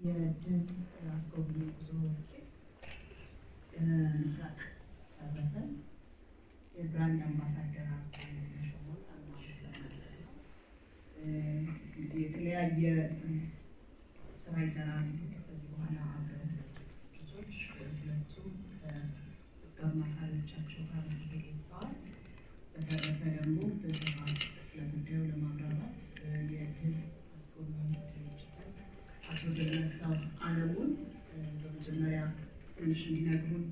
የድል አስጎብኚ ጉዞ ምስራቅ ተረፈ የብራንድ አምባሳደር ሾሞን አናውንስመንት ነው። እንግዲህ የተለያየ ስራ ይሰራል። ከዚህ በኋላ አብረው ድርጅቶች ሁለቱም ከጋማ ካሎቻቸው ጋር ተገኝተዋል። በተረፈ ደግሞ በስራ ስለ ጉዳዩ ለማብራራት የድል አስጎብኚ ድርጅትን አቶ ደመሳው አለሙን በመጀመሪያ ትንሽ እንዲነግሩን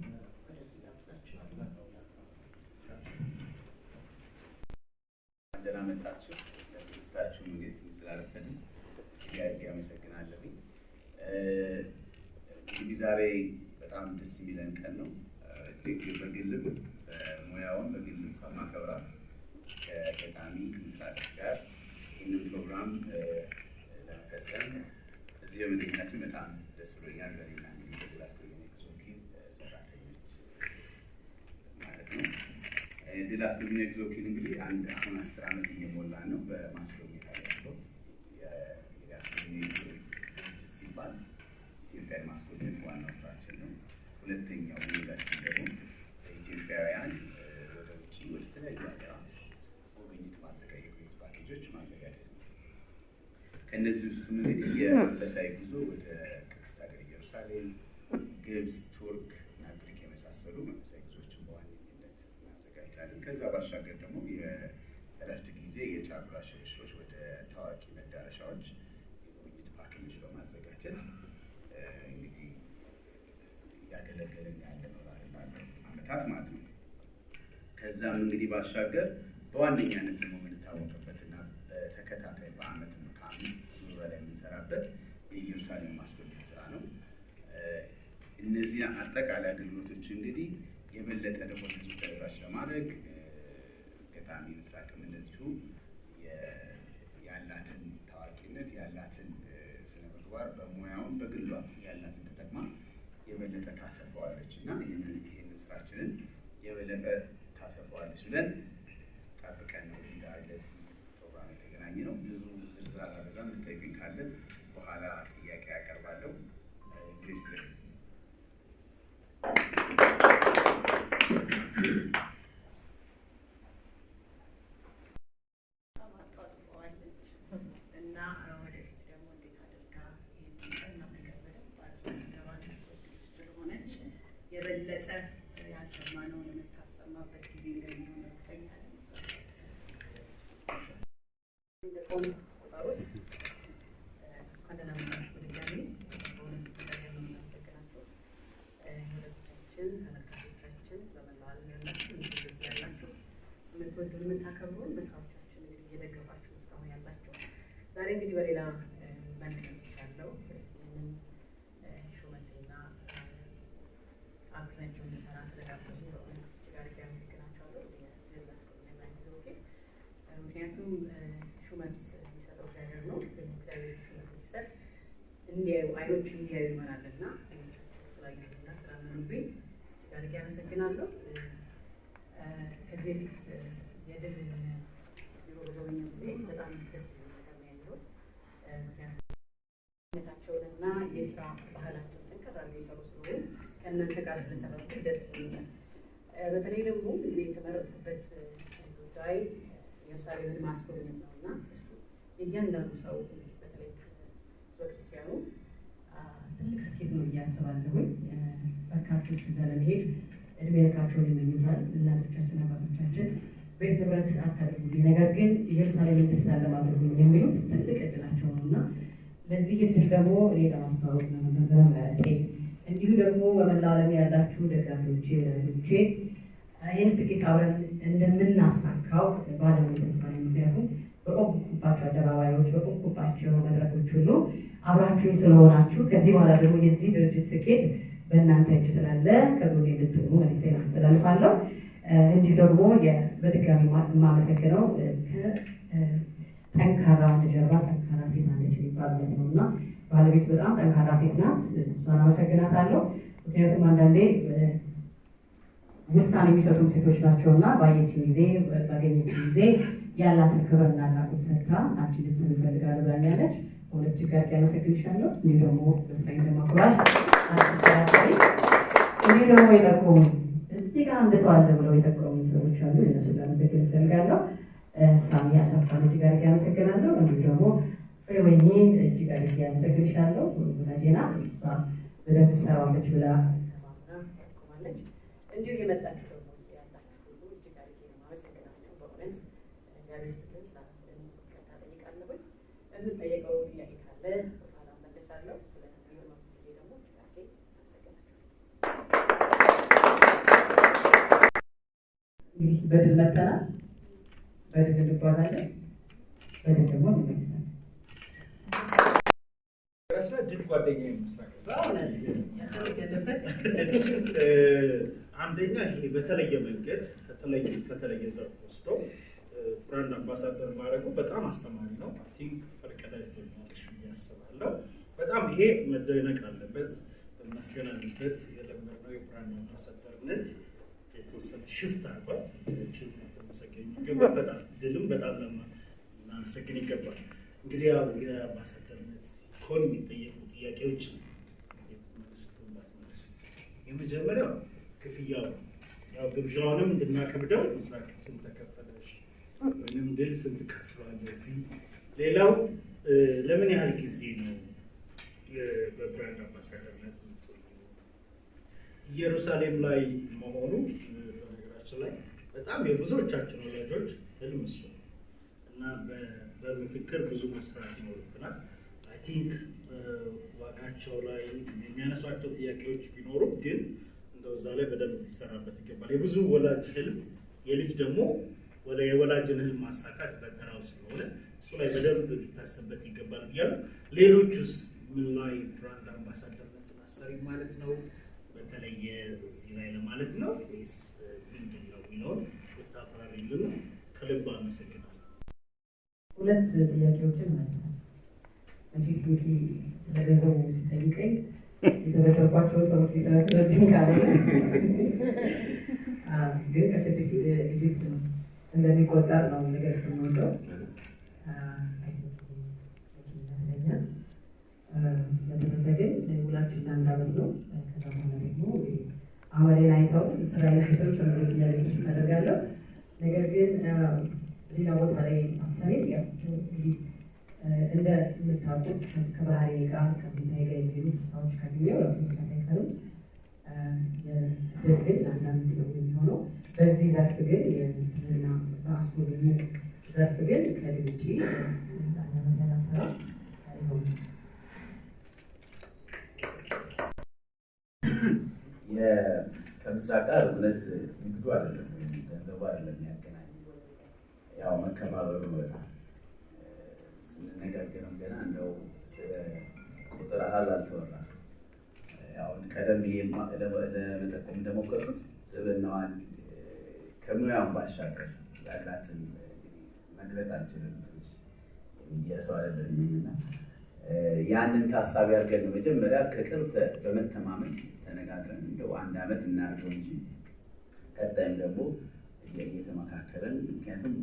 ወደዚህ ጋብዛችኋለሁ። እንደና መጣችሁ። ለትዕግስታችሁ እንግዲህ ስላረፈድን እያደረገ አመሰግናለሁ። እንግዲህ ዛሬ በጣም ደስ የሚለን ቀን ነው። በግልም ሙያውን በግልም ከማከብራት ከገጣሚ ምስራቅ ጋር ይህንን ፕሮግራም ለመፈጸም እዚህ በመገኘታችን በጣም ደስ ብሎኛል። በሌላ ድል አስጎብኚ ጉዞ ወኪል ሰራተኞች ማለት ነው። ድል አስጎብኚ ጉዞ ወኪል እንግዲህ አሁን 10 ዓመት እየሞላ ነው በማስጎብኘት አገልግሎት። የድል አስጎብኚ ድርጅት ሲባል ኢትዮጵያን ማስጎብኘት ዋናው ስራችን ነው። ሁለተኛው ሚላችን ደግሞ ኢትዮጵያውያን ወደ ውጭ ወደ ተለያዩ ሀገራት ጉብኝት ማዘጋጀት ፓኬጆች ማዘጋጀት ነው። ከእነዚህ ውስጥም እንግዲህ የመንፈሳዊ ጉዞ ወደ ቅድስት ሀገር ኢየሩሳሌም፣ ግብጽ፣ ቱርክ እና ግሪክ የመሳሰሉ መንፈሳዊ ጉዞዎችን በዋነኝነት እናዘጋጃለን። ከዛ ባሻገር ደግሞ የእረፍት ጊዜ የጫጉላ ሽርሽሮች ወደ ታዋቂ መዳረሻዎች የጉብኝት ፓኬጆች በማዘጋጀት እንግዲህ ያገለገልን ያለ ነው ዓመታት ማለት ነው። ከዛም እንግዲህ ባሻገር በዋነኛነት ደግሞ የምንታወቅበትና በተከታታይ በዓመት ነው ከ5 ዙር በላይ የምንሰራበት የኢየሩሳሌም ማስጎብኘት ስራ ነው። እነዚህ አጠቃላይ አገልግሎቶች እንግዲህ የበለጠ ደግሞ ህዝቡ ተደራሽ ለማድረግ ገጣሚ ምስራቅም እንደዚሁ ያላትን ታዋቂነት ያላትን ስነ ምግባር በሙያውን በግሏ ያላትን ተጠቅማ የበለጠ ታሰፋዋለች እና ይህንን ስራችንን የበለጠ ታሰፋዋለች ብለን ጠብቀን ነው ዛሬ ለዚህ ፕሮግራም የተገናኘ ነው። ብዙ ዝርዝር አላበዛም። የምትጠይቁኝ ካለ በኋላ ጥያቄ ያቀርባለሁ። ጊዜ እና ወደፊት ደግሞ እንዴት አድርጋ ይህን ነገር በደንብ ስለሆነች የበለጠ ያልሰማነውን የምታሰማበት ጊዜ እንደሚሆን እርግጠኛ ነኝ። ቁጠሩት አንደና በድጋሚ በእውነት ደጋግመን የምናመሰግናቸው ወዳጆቻችን፣ ተመልካቾቻችን በመላው ዓለም ያላችሁ እንደዚህ ያላችሁ የምትወዱን የምታከብሩን በስራዎቻችን እንግዲህ እየደገፋችሁ እስካሁን ያላችሁ ዛሬ እንግዲህ በሌላ መልክ ያለው ይህንን ሹመትና አብረናቸው እንሰራ ስለጋበዙ በእውነት እጅግ አድርጌ አመሰግናቸዋለሁ። የድል አስጎብኚ ጉዞ ወኪል ምክንያቱም ሹመት የሚሰጠው እግዚአብሔር ነው። እግዚአብሔር ሹመት ሲሰጥ እንዲያዩ አይኖች እንዲያዩ ይሆናልና አይኖቻቸው ስላዩና ስላመኑብኝ እጅግ አድርጌ አመሰግናለሁ። ከዚህ በፊት የድል ቢሮ በጎበኘ ጊዜ በጣም ደስ የሚል ነገር ነው ያየሁት። ምክንያቱምነታቸውንና የስራ ባህላቸውን ጠንከር አድርገው የሰሩ ስለሆኑ ከእናንተ ጋር ስለሰራችሁ ደስ ብሎኛል። በተለይ ደግሞ የተመረጥኩበት ጉዳይ ኢየሩሳሌምን ማስጎብኘት ነው እና እሱ የእያንዳንዱ ሰው በተለይ ህዝበ ክርስቲያኑ ትልቅ ስኬት ነው ብዬ አስባለሁኝ። በርካቶች እዛ ለመሄድ እድሜ ልካቸውን ይመኙታል። እናቶቻችን አባቶቻችን ቤት ንብረት አታድርጉልኝ፣ ነገር ግን ኢየሩሳሌምን ደስታ ለማድረጉኝ የሚሉት ትልቅ እድላቸው ነው እና ለዚህ እድል ደግሞ እኔ ለማስተዋወቅ ነው በመመረጤ እንዲሁ ደግሞ በመላው ዓለም ያላችሁ ደጋፊዎቼ፣ ወዳጆቼ ይህን ስኬት አብረን እንደምናሳካው ባለሙሉ ተስፋ ነኝ። ምክንያቱም በቆምኩባቸው አደባባዮች በቆምኩባቸው መድረኮች ሁሉ አብራችሁ ስለሆናችሁ ከዚህ በኋላ ደግሞ የዚህ ድርጅት ስኬት በእናንተ እጅ ስላለ ከጎኔ እንድትሆኑ መልዕክቴን አስተላልፋለሁ። እንዲሁ ደግሞ በድጋሚ የማመሰግነው ጠንካራ ወንድ ጀርባ ጠንካራ ሴት አለች የሚባልበት ነው እና ባለቤት በጣም ጠንካራ ሴት ናት። እሷን አመሰግናታለሁ። ምክንያቱም አንዳንዴ ውሳኔ የሚሰጡ ሴቶች ናቸውና ባየችን ጊዜ ባገኘችን ጊዜ ያላትን ክብርና አድናቆት ሰጥታ አንቺ ልትሰሚ እፈልጋለሁ ብላኛለች። እጅግ አድርጌ አመሰግንሻለሁ። እንዲሁ ደግሞ በስራዬ እንደማኩራት አስቸጋሪ እንዲሁ ደግሞ የጠቆሙኝ እዚህ ጋር አንድ ሰው አለ ብለው የጠቆሙኝ ሰዎች አሉ። እነሱን ላመሰግን እፈልጋለሁ። ሳሚ አሰፋን እጅግ አድርጌ አመሰግናለሁ። እንዲሁ ደግሞ ፍሬወይኒን እጅግ አድርጌ አመሰግንሻለሁ። ወላጄ ናት፣ እሷ በደንብ ትሰራዋለች ብላ ተማምናለች። እንዲሁ የመጣችሁ ደግሞ ያላችሁ ሁሉ እጅግ አድርጌ ነው የማመሰግናችሁ። በእውነት እግዚአብሔር ይስጥልኝ ስላደረግን ይቅርታ ጠይቃለሁ። የምጠየቀው ጥያቄ ካለ በኋላ መለሳለሁ። ስለሚሆነው ጊዜ ደግሞ እጅግ አድርጌ አመሰግናችሁ። እንግዲህ በድል መጥተናል፣ በድል እንጓዛለን፣ በድል ደግሞ እንመለሳለን። ድል ጓደኛ ይመስላል። አንደኛ ይሄ በተለየ መንገድ ከተለየ ዘርፍ ወስዶ ብራንድ አምባሳደር ማድረጉ በጣም አስተማሪ ነው። አይ ቲንክ ፈርቀዳጅ ዘኛለሽ ብዬ አስባለሁ። በጣም ይሄ መደነቅ አለበት፣ መመስገን አለበት። የለመድነው የብራንድ አምባሳደርነት የተወሰነ ሽፍት አርጓል። ሰዎችን ተመሰገኝ ይገባል። በጣም ድልም በጣም ለማመሰግን ይገባል። እንግዲህ ያው የአምባሳደርነት ኮን የሚጠየቁ ጥያቄዎች የመጀመሪያው ክፍያው ያው ግብዣውንም እንድናከብደው ምስራቅ ስንት ተከፈለሽ ወይም ድል ስንት ከፍሏል? እዚህ ሌላው ለምን ያህል ጊዜ ነው በብራንድ አምባሳደርነት የምትሆነው? ኢየሩሳሌም ላይ መሆኑ በነገራችን ላይ በጣም የብዙዎቻችን ወላጆች ህልም እሱ ነው እና በምክክር ብዙ መስራት ይኖርብናል። አይ ቲንክ ዋጋቸው ላይ የሚያነሷቸው ጥያቄዎች ቢኖሩም ግን እንደው እዛ ላይ በደንብ ሊሰራበት ይገባል። የብዙ ወላጅ ህልም የልጅ ደግሞ የወላጅን ህልም ማሳካት በተራው ስለሆነ እሱ ላይ በደንብ ሊታሰብበት ይገባል ብያለሁ። ሌሎቹስ ምን ላይ ብራንድ አምባሳደርነትን አሰሪ ማለት ነው በተለየ እዚህ ላይ ለማለት ነው ወይስ ምንድን ነው የሚለውን ብታብራሪልን ከልብ አመሰግናለሁ። ሁለት ጥያቄዎችን ማለት ነው። እንግዲህ ስንት ስለገንዘቡ ሲጠይቀኝ የተበሰባቸውን ሰዎች ሊሰበስብብኝ ካለ ግን ከስድስት ዲጂት እንደሚቆጠር ነው ነገር ስንወደው ይመስለኛል። በተረፈ ግን ውላችን አንድ ዓመት ነው። ከዛ በኋላ ደግሞ አመሌን አይተው ስራዬን አይተው ጨምሮ ጥያቄ ውስጥ አደርጋለሁ። ነገር ግን ሌላ ቦታ ላይ አሰሪ እንግዲህ እንደምታውቁት ከባህሪ ጋር ከሁኔታ ጋር የሚሄዱ ስራዎች ካገኘው መስራት አይቀርም። ግን ለአንድ ዓመት ነው የሚሆነው። በዚህ ዘርፍ ግን የምርትና በአስጎብኚ ዘርፍ ግን ከድል ውጭ ስራ አይሆንም። ከምስራቅ ጋር እውነት ንግዱ አይደለም ገንዘቡ አይደለም ያገናኝ፣ ያው መከባበሩ በጣም ስንነጋገርም ገና እንደው ስለ ቁጥር አሃዝ አልተወራም። ያው ቀደም ብዬ ለመጠቆም እንደሞከርኩት ስብዕናዋን ከሙያውን ባሻገር ያላትን መግለጽ አንችልም። የሚዲያ ሰው አይደለንም እና ያንን ታሳቢ አድርገን ነው መጀመሪያ ከቅርብ በመተማመን ተነጋግረን እንደው አንድ ዓመት እናድርገው እንጂ ቀጣይም ደግሞ እየተመካከረን፣ ምክንያቱም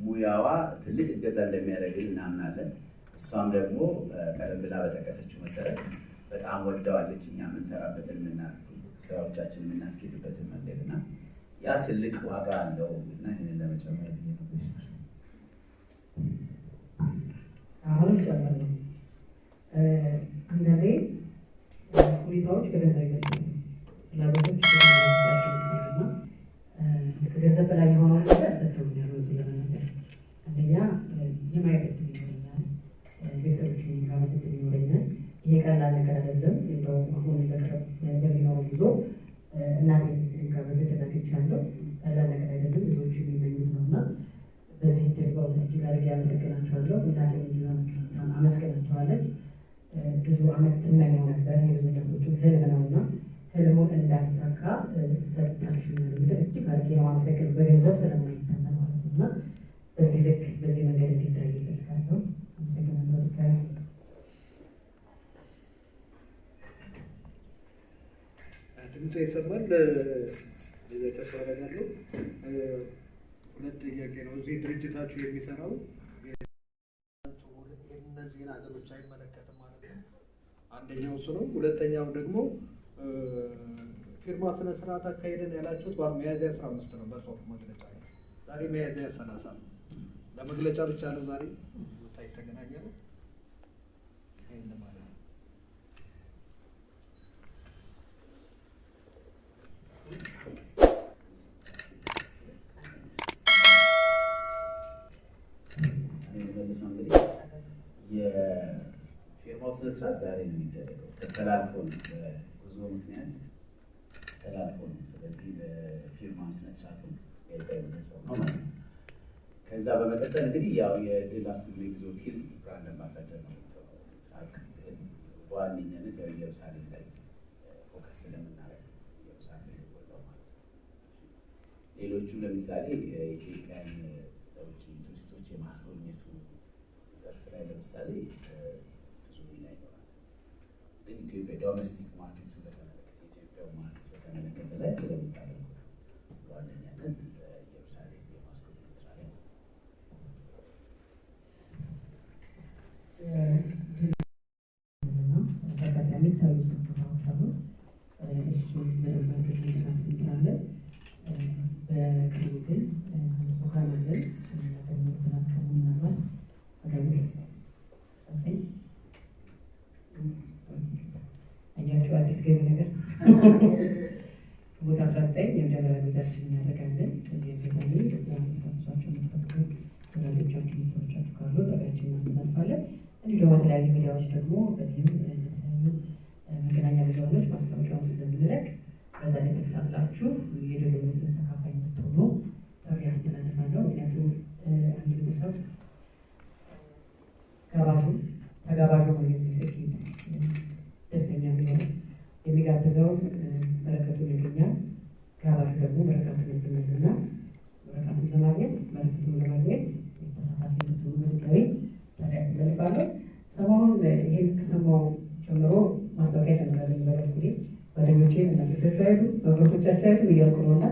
ሙያዋ ትልቅ እገዛ እንደሚያደርግን እናምናለን። እሷም ደግሞ ቀደም ብላ በጠቀሰችው መሰረት በጣም ወደዋለች እኛ የምንሰራበትን ስራዎቻችን የምናስኬድበትን መንገድ እና ያ ትልቅ ዋጋ አለው እና ይህንን ለመጨመር አሁን ጨመር ነው። አንዳንዴ ሁኔታዎች ከገንዘብ ይበልጣሉ፣ ፍላጎቶች እና ከገንዘብ በላይ የሆነው ነገር ሰጥተውኛል። ለመናገር አንደኛ የማየት እድል ይኖረኛል፣ ቤተሰቦች የሚጋበዝ እድል ይኖረኛል። ይሄ ቀላል ነገር አይደለም። እንደው አሁን በቅርብ በሚኖረው ጉዞ እናቴ የሚጋበዝ እድል አግኝቻለሁ። ቀላል ነገር አይደለም፣ ብዙዎች የሚመኙት ነው እና በዚህ እድል በእውነት እጅግ አድርጌ አመሰግናቸዋለሁ። እናቴ አመስገናቸዋለች። ብዙ ዓመት ትመኘው ነበር፣ የብዙ ደቶቹ ህልም ነው እና ህልሙን እንዳሳካ ሰጥታችሁ ምድር እጅግ አድርጌ ነው አመሰግን። በገንዘብ ስለማይተመን ማለት ነው እና በዚህ ልክ በዚህ መንገድ እንዲታይ ይፈልጋለሁ። አመሰግናለሁ። ድምፅ ይሰማል? ተስፋ አደርጋለሁ። ሁለት ጥያቄ ነው። እዚህ ድርጅታችሁ የሚሰራው እነዚህን ሀገሮች አይመለከትም? አንደኛው እሱ ነው። ሁለተኛው ደግሞ ፊርማ ስነ ስርዓት አካሄደን ያላችሁት ሚያዝያ 15 ነው በጽሁፍ መግለጫ ነው። ዛሬ ሚያዝያ 30 ነው። ለመግለጫ ብቻ ነው ዛሬ ቦታ የተገናኘ ነው። ይሄን ማለት ነው። የፊርማው ስነ ስርዓት ዛሬ ነው የሚደረገው። ተላልፎ ነው በጉዞ ምክንያት ተላልፎ ነው። ስለዚህ በፊርማ ስነ ስርዓቱ ነው ማለት ነው። ከዛ በመቀጠል እንግዲህ ያው የድል አስጉብኝ ጉዞ ወኪል ብራንድ አምባሳደር ነው በዋነኛነት ያው ኢየሩሳሌም ላይ ፎከስ ስለምናደርግ ኢየሩሳሌም ወጣው ማለት ነው። ሌሎቹ ለምሳሌ የኢትዮጵያን ለውጭ ቱሪስቶች የማስጎብኘቱ ዘርፍ ላይ ለምሳሌ ብዙ ሚና ይኖራል። ግን ኢትዮጵያ ዶሜስቲክ ማርኬቱ በተመለከተ ኢትዮጵያ ማርኬት በተመለከተ ላይ ስለሚታደርጉ በዋነኛነት ኢየሩሳሌም የማስጎብኘት ስራ ላይ የሚታዩ ቦታዎች አሉ። እሱ በደንብ መስራት እንችላለን። በቅርቡ ግን አንድ ፕሮግራም አለን እንደሚተናከሙ ምናልባት መጋቢት አያቸው አዲስ ገቢ ነገር ቦታ 19 የመጀመሪያ ጉዛችን እናደርጋለን። ዜታኔ እዛ ሚታቸው የሚጠብቁ ወዳጆቻችን ሰዎቻችሁ ካሉ ጠሪያችን እናስተላልፋለን። እንዲሁ ደግሞ በተለያዩ ሚዲያዎች ደግሞ በዚህም የተለያዩ መገናኛ ብዙኃኖች ማስታወቂያውን ስለምንለቅ በዛ ላይ ተከታትላችሁ የድል ተካፋይ እንድትሆኑ ጥሪ ያስተላልፋለሁ። ምክንያቱም አንድ ቤተሰብ ተጋባዡ የዚህ ስኬት ደስተኛ የሚሆነው የሚጋብዘው በረከቱን ያገኛል፣ ጋባዡ ደግሞ በረከቱን ያገኛልና በረከቱን ለማግኘት ተሳታፊ እንድትሆኑ በድጋሚ ጥሪ ያስተላልፋለሁ። ሰሞኑን ይሄን ከሰማሁ ጀምሮ ማስታወቂያ ጀምራለን። በበኩሌ ጓደኞቼ እናቶቻቸው አይሉ መብሮቶቻቸው አይሉ እያልኩ ነውና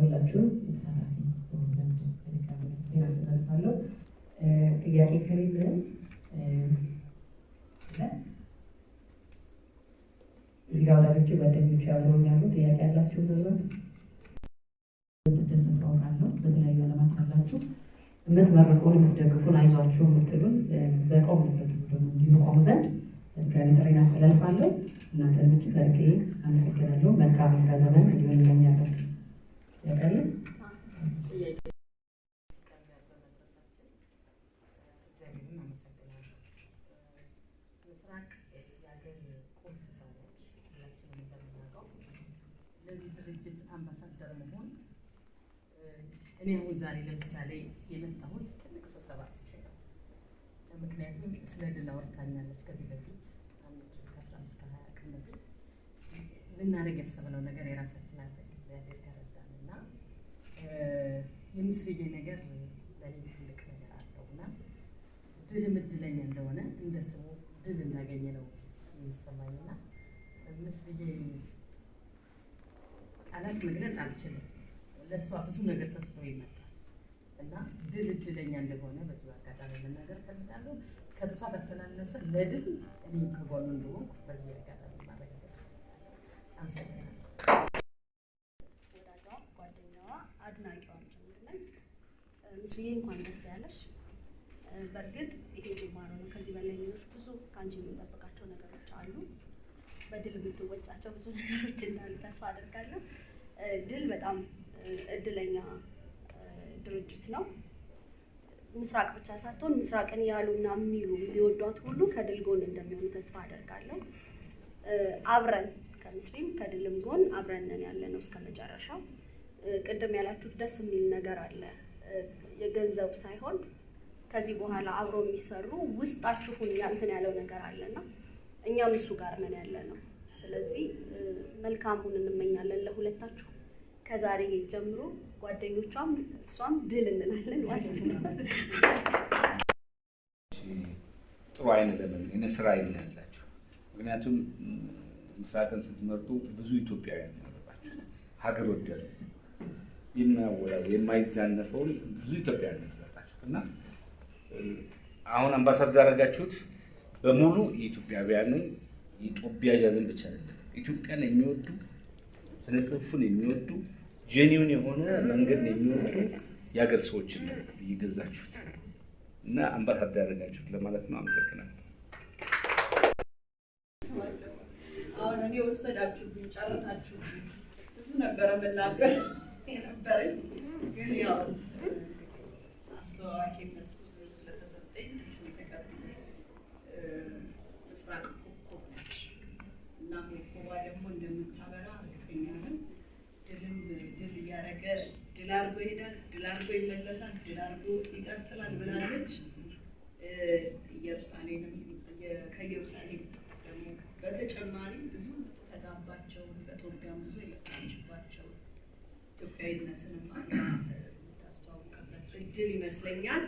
ሁላችሁም ተሳታፊ ሆኑ ዘንድ በድጋሚ ዜና አስተላልፋለሁ። ጥያቄ ከሌለ እዚህ ጋር ወላጆቼ ጓደኞቼ አብረውኝ ያሉ ጥያቄ ያላችሁ ምናልባት ደሰት አውቃለሁ። በተለያዩ ዓለማት ካላችሁ የምትመርቁን የምትደግፉን አይዟችሁ የምትሉን በቆምንበት ደግሞ እንዲቆሙ ዘንድ በድጋሚ ጥሪን አስተላልፋለሁ። እናንተን እጅግ አድርጌ አመሰግናለሁ። መልካም የስራ ዘመን እንዲሆን እመኛለሁ። ያቀርብ ምስራቅ የሀገር ቁልፍ ሰዎች ሁላችንም እንደምናውቀው ለዚህ ድርጅት አምባሳደር መሆን እኔ አሁን ዛሬ ለምሳሌ የመጣሁት ትልቅ ስብሰባ ትችላል። ምክንያቱም ስለ ድል አወርታኛለች ከዚህ በፊት ከ15-20 ቀን በፊት ልናደርግ ያሰብነው ነገር የራሳችን አለ እግዚአብሔር ከረዳን እና የምስርዬ ነገር ለእኔ ትልቅ ነገር አለው እና ድልም እድለኛ እንደሆነ እንደ ስሙ ድል እንዳገኘ ነው የሚሰማኝና ምስርዬ ቃላት መግለጽ አልችልም። ለእሷ ብዙ ነገር ተስፋ ይመጣል እና ድል እድለኛ እንደሆነ በዚሁ አጋጣሚ መናገር ፈልጋለሁ። ከእሷ በተናነሰ ለድል እኔ ከጎኑ እንደሆንኩ በዚህ አጋጣሚ ማረጋገጥ አመሰግናለሁ። ወዳጇ፣ ጓደኛዋ፣ አድናቂዋም ጭምር ነኝ። ምስዬ እንኳን ደስ ያለሽ። በእርግጥ ይሄ ጅማሮ ነው። ከዚህ በላይ ሌሎች ብዙ ከአንቺ የምንጠብቃቸው ነገሮች አሉ። በድል የምትወጫቸው ብዙ ነገሮች እንዳሉ ተስፋ አደርጋለሁ። ድል በጣም እድለኛ ድርጅት ነው። ምስራቅ ብቻ ሳትሆን ምስራቅን ያሉና የሚሉ የሚወዷት ሁሉ ከድል ጎን እንደሚሆኑ ተስፋ አደርጋለሁ። አብረን ከምስሪም ከድልም ጎን አብረን ነን ያለነው እስከ መጨረሻው። ቅድም ያላችሁት ደስ የሚል ነገር አለ። የገንዘብ ሳይሆን ከዚህ በኋላ አብሮ የሚሰሩ ውስጣችሁን እንትን ያለው ነገር አለና እኛም እሱ ጋር ነን ያለነው። ስለዚህ መልካሙን እንመኛለን ለሁለታችሁ። ከዛሬ ጀምሮ ጓደኞቿም እሷም ድል እንላለን ማለት ነው። ጥሩ አይነት ለምን ስራ ይላላችሁ። ምክንያቱም ምስራቅን ስትመርጡ ብዙ ኢትዮጵያውያን ያለባችሁት ሀገር ወዳድ የማያወላው የማይዛነፈውን ብዙ ኢትዮጵያውያን ያለባችሁት እና አሁን አምባሳደር ያደረጋችሁት በሙሉ የኢትዮጵያውያንን የጦቢያ ጃዝን ብቻ አይደለም፣ ኢትዮጵያን የሚወዱ ስነ ጽሑፉን የሚወዱ ጄኒውን የሆነ መንገድ የሚወዱ የሀገር ሰዎችን ነው እየገዛችሁት እና አምባሳደር ያደረጋችሁት ለማለት ነው። አመሰግናለሁ። አሁን እኔ ወሰዳችሁብኝ፣ ጨረሳችሁብኝ። ብዙ ነበረ መናገር የነበረኝ ግን ያው አስተዋዋቂነት ስለተሰጠኝ እሱን ተቀብዬ ምስራቅ ኮከብ ነች እና ኮከቧ ደግሞ እንደምታበራ እርግጠኛ ነኝ። ድል እያደረገ ድል አድርጎ ይሄዳል፣ ድል አድርጎ ይመለሳል፣ ድል አድርጎ ይቀጥላል ብላለች። ከኢየሩሳሌም ደግሞ በተጨማሪ ብዙ ተጋባቸው በኢትዮጵያም ብዙ የለፋችባቸው ኢትዮጵያዊነትንም የምታስተዋውቅበት እድል ይመስለኛል።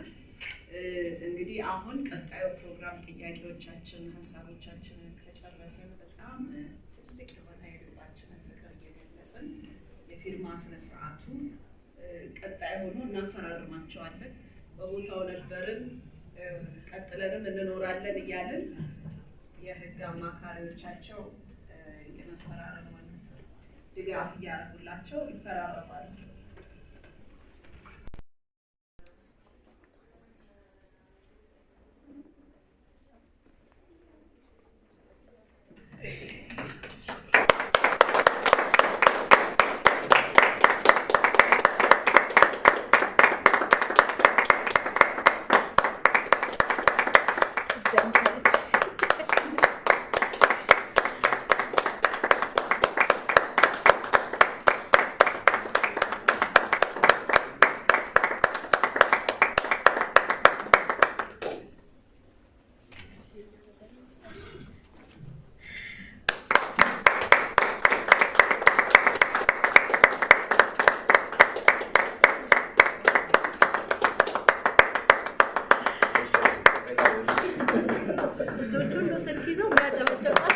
እንግዲህ አሁን ቀጣዩ ፕሮግራም ጥያቄዎቻችን፣ ሀሳቦቻችንን ከጨረስን በጣም ትልቅ የሆነ የልባችንን ፍቅር እየገለጽን የፊርማ ስነስርዓቱ ቀጣይ ሆኖ እናፈራርማቸዋለን። በቦታው ነበርን፣ ቀጥለንም እንኖራለን እያልን የህግ አማካሪዎቻቸው የመፈራረም ድጋፍ እያደረጉላቸው ይፈራረማሉ። ልጆች ሁሉ ስልክ ይዘው የሚያጨበጭባል።